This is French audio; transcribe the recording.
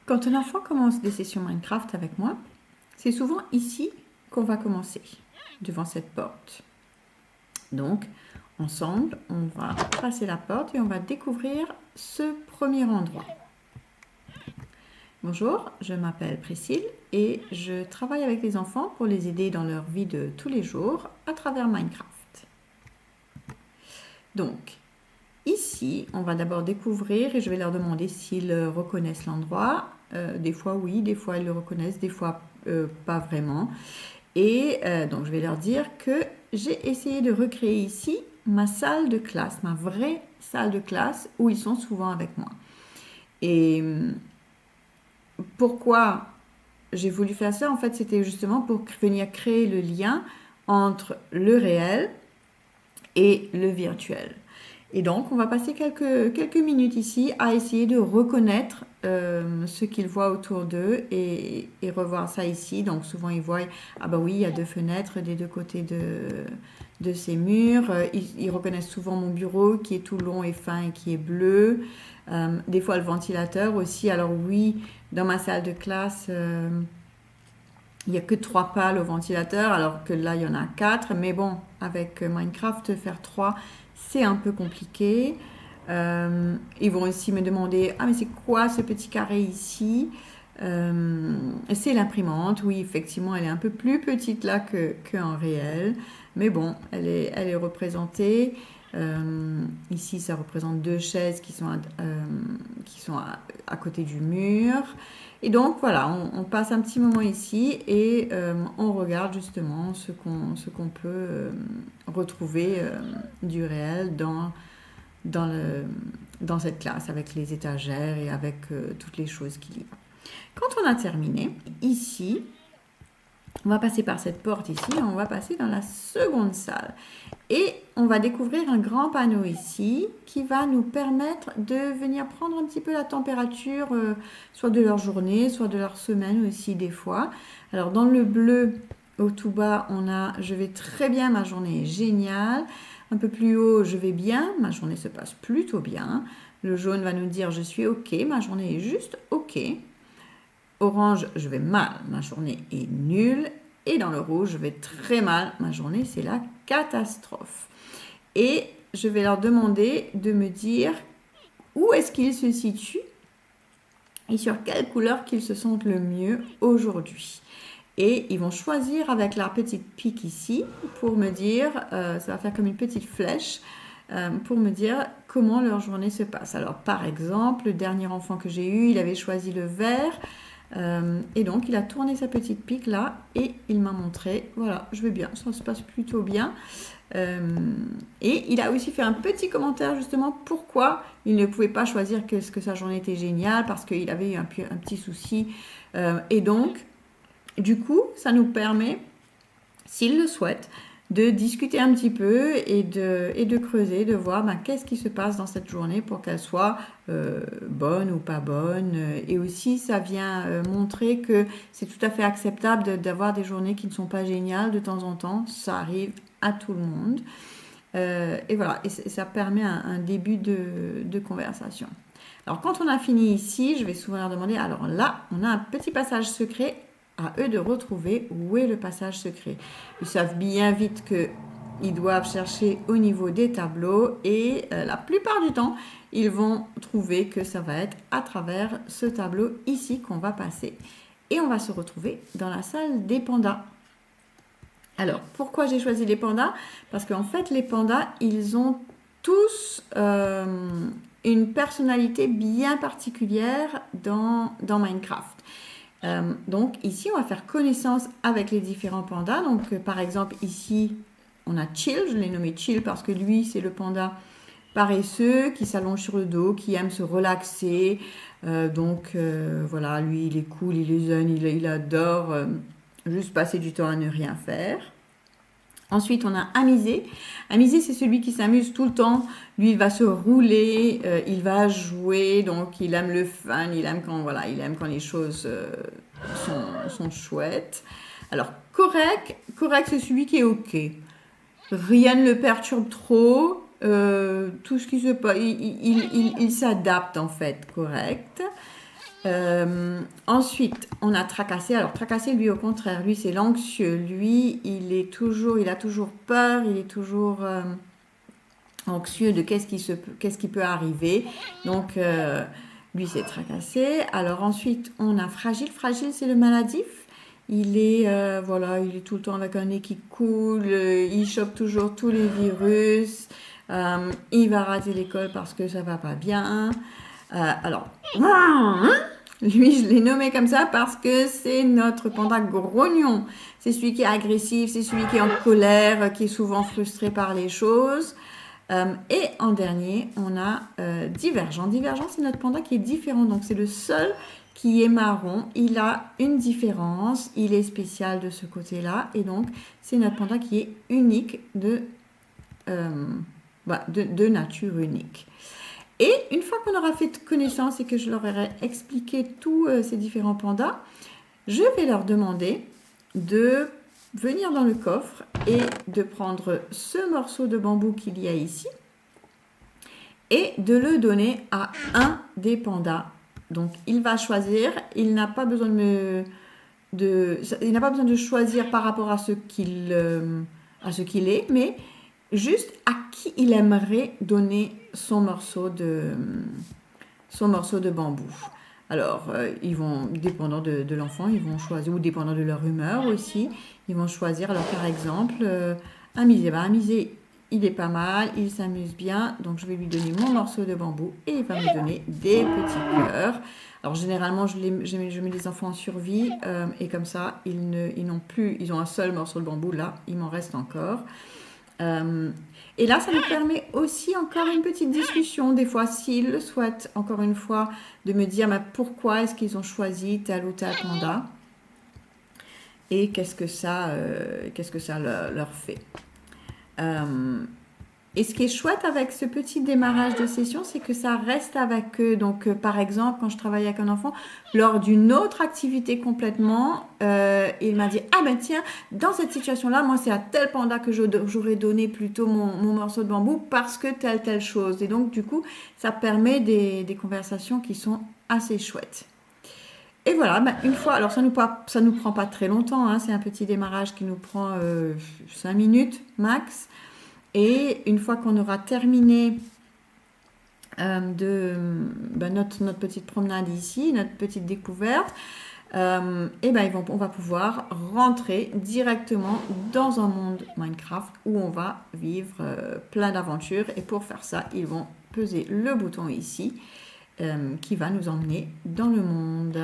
Quand un enfant commence des sessions Minecraft avec moi, c'est souvent ici qu'on va commencer, devant cette porte. Donc, ensemble, on va passer la porte et on va découvrir ce premier endroit. Bonjour, je m'appelle Priscille et je travaille avec les enfants pour les aider dans leur vie de tous les jours à travers Minecraft. Donc, ici, on va d'abord découvrir et je vais leur demander s'ils reconnaissent l'endroit. Des fois oui, des fois ils le reconnaissent, des fois pas vraiment. Et donc je vais leur dire que j'ai essayé de recréer ici ma salle de classe, ma vraie salle de classe où ils sont souvent avec moi. Et pourquoi j'ai voulu faire ça? En fait, c'était justement pour venir créer le lien entre le réel et le virtuel. Et donc, on va passer quelques minutes ici à essayer de reconnaître ce qu'ils voient autour d'eux et revoir ça ici. Donc, souvent, ils voient, ah bah oui, il y a 2 fenêtres des 2 côtés de ces murs. Ils reconnaissent souvent mon bureau qui est tout long et fin et qui est bleu. Des fois, le ventilateur aussi. Alors oui, dans ma salle de classe, il n'y a que 3 pales au ventilateur, alors que là, il y en a 4. Mais bon, avec Minecraft, faire 3, c'est un peu compliqué. Ils vont aussi me demander, ah mais c'est quoi ce petit carré ici? C'est l'imprimante. Oui, effectivement, elle est un peu plus petite là qu'en réel. Mais bon, elle est représentée. Ici, ça représente 2 chaises qui sont à côté du mur. Et donc voilà, on passe un petit moment ici et on regarde justement ce qu'on peut retrouver du réel dans cette classe avec les étagères et avec toutes les choses qu'il y a. Quand on a terminé, ici, on va passer par cette porte ici et on va passer dans la seconde salle. Et on va découvrir un grand panneau ici qui va nous permettre de venir prendre un petit peu la température, soit de leur journée, soit de leur semaine aussi des fois. Alors dans le bleu, au tout bas, on a « Je vais très bien, ma journée est géniale ». Un peu plus haut, « Je vais bien, ma journée se passe plutôt bien ». Le jaune va nous dire « Je suis OK, ma journée est juste OK ». Orange, je vais mal, ma journée est nulle. Et dans le rouge, je vais très mal, ma journée, c'est la catastrophe. Et je vais leur demander de me dire où est-ce qu'ils se situent et sur quelle couleur qu'ils se sentent le mieux aujourd'hui. Et ils vont choisir avec leur petite pique ici pour me dire, ça va faire comme une petite flèche, pour me dire comment leur journée se passe. Alors par exemple, le dernier enfant que j'ai eu, il avait choisi le vert. Et donc il a tourné sa petite pique là et il m'a montré, voilà, je vais bien, ça se passe plutôt bien. Et il a aussi fait un petit commentaire justement pourquoi il ne pouvait pas choisir que sa journée était géniale, parce qu'il avait eu un petit souci. Et donc, du coup, ça nous permet, s'il le souhaite, de discuter un petit peu et de creuser, de voir qu'est-ce qui se passe dans cette journée pour qu'elle soit bonne ou pas bonne. Et aussi, ça vient montrer que c'est tout à fait acceptable d'avoir des journées qui ne sont pas géniales de temps en temps. Ça arrive à tout le monde. Et voilà, et ça permet un début de conversation. Alors, quand on a fini ici, je vais souvent leur demander, alors là, on a un petit passage secret, à eux de retrouver où est le passage secret. Ils savent bien vite qu'ils doivent chercher au niveau des tableaux et la plupart du temps, ils vont trouver que ça va être à travers ce tableau ici qu'on va passer. Et on va se retrouver dans la salle des pandas. Alors, pourquoi j'ai choisi les pandas? Parce qu'en fait, les pandas, ils ont tous une personnalité bien particulière dans Minecraft. Donc ici, on va faire connaissance avec les différents pandas. Donc par exemple, ici, on a Chill. Je l'ai nommé Chill parce que lui, c'est le panda paresseux qui s'allonge sur le dos, qui aime se relaxer. Voilà, lui, il est cool, il est zen, il adore juste passer du temps à ne rien faire. Ensuite, on a Amisé. Amisé, c'est celui qui s'amuse tout le temps. Lui, il va se rouler, il va jouer, donc il aime le fun, il aime quand les choses sont chouettes. Alors, Correct, c'est celui qui est OK. Rien ne le perturbe trop. Tout ce qui se passe, il s'adapte en fait, Correct. Ensuite, on a Tracassé. Alors, Tracassé, lui, au contraire, lui, c'est l'anxieux. Lui, il a toujours peur, il est toujours anxieux de qu'est-ce qui peut arriver. Donc, lui, c'est Tracassé. Alors, ensuite, on a Fragile. Fragile, c'est le maladif. Voilà, il est tout le temps avec un nez qui coule, il chope toujours tous les virus, il va rater l'école parce que ça va pas bien. Alors, lui, je l'ai nommé comme ça parce que c'est notre panda grognon. C'est celui qui est agressif, c'est celui qui est en colère, qui est souvent frustré par les choses. Et en dernier, on a Divergent. Divergent, c'est notre panda qui est différent. Donc, c'est le seul qui est marron. Il a une différence. Il est spécial de ce côté-là. Et donc, c'est notre panda qui est unique de nature unique. Et une fois qu'on aura fait connaissance et que je leur aurai expliqué tous ces différents pandas, je vais leur demander de venir dans le coffre et de prendre ce morceau de bambou qu'il y a ici et de le donner à un des pandas. Donc, il va choisir, il n'a pas besoin il n'a pas besoin de choisir par rapport à ce qu'il est, mais juste à qui il aimerait donner son morceau de bambou. Alors, ils vont, dépendant de l'enfant, ils vont choisir, ou dépendant de leur humeur aussi, ils vont choisir. Alors, par exemple, Amisé, Amisé, il est pas mal, il s'amuse bien, donc je vais lui donner mon morceau de bambou et il va me donner des petits cœurs. Alors, généralement, je mets les enfants en survie et comme ça, ils ont un seul morceau de bambou, là, il m'en reste encore. Et là, ça nous permet aussi encore une petite discussion, des fois, s'ils le souhaitent, encore une fois, de me dire pourquoi est-ce qu'ils ont choisi tel ou tel panda et qu'est-ce que ça leur fait. Et ce qui est chouette avec ce petit démarrage de session, c'est que ça reste avec eux. Donc, par exemple, quand je travaille avec un enfant, lors d'une autre activité complètement, il m'a dit « Ah ben tiens, dans cette situation-là, moi, c'est à tel panda que j'aurais donné plutôt mon morceau de bambou parce que telle chose. » Et donc, du coup, ça permet des conversations qui sont assez chouettes. Et voilà, une fois, alors ça nous prend pas très longtemps, hein, c'est un petit démarrage qui nous prend 5 minutes max. Et une fois qu'on aura terminé notre petite promenade ici, notre petite découverte, on va pouvoir rentrer directement dans un monde Minecraft où on va vivre plein d'aventures. Et pour faire ça, ils vont peser le bouton ici qui va nous emmener dans le monde.